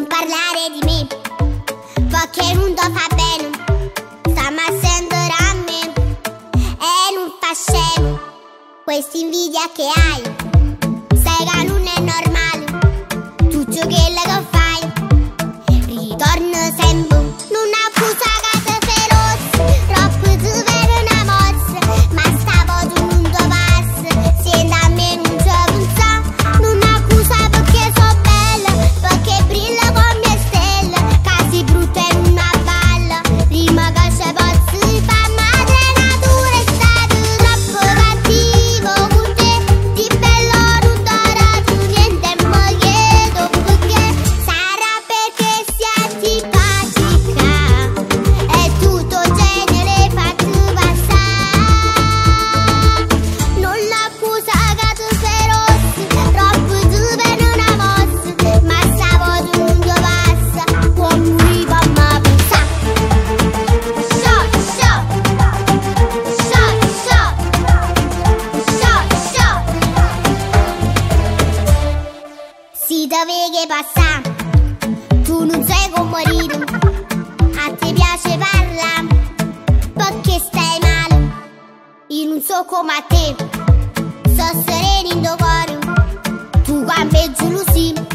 Non parlare di me, perché non ti fa bene. Stiamo a sentire a me e non fa scemo. Questa invidia che hai, sai che non è normale. Tutto quello che fai ritorna sempre. Non accusa che ti feroce, troppo ti vede una mossa, ma sta volta non ti passa. Senti a me non ci pensa. Non accusa perché so bella, perché brilla come stella. Casi brutta e una balla, prima che ci possa fa. Madre natura è stato troppo cattivo con te. Di bello non t'ho dato niente e mi chiedo perché. Sarà perché sei antipatica e tutto genere fatto passare. Non l'accusa che tu sei rossa, troppo tu per una mossa, ma sta volta non ti passa. Può morire per me pensare. Shot, shot, shot, shot, shot, shot. Si deve passare, tu non sai come morire. A te piace parlare, perché stai male. Io non so come a te, sto sereno in tuo cuore. Tu cambi gelosia,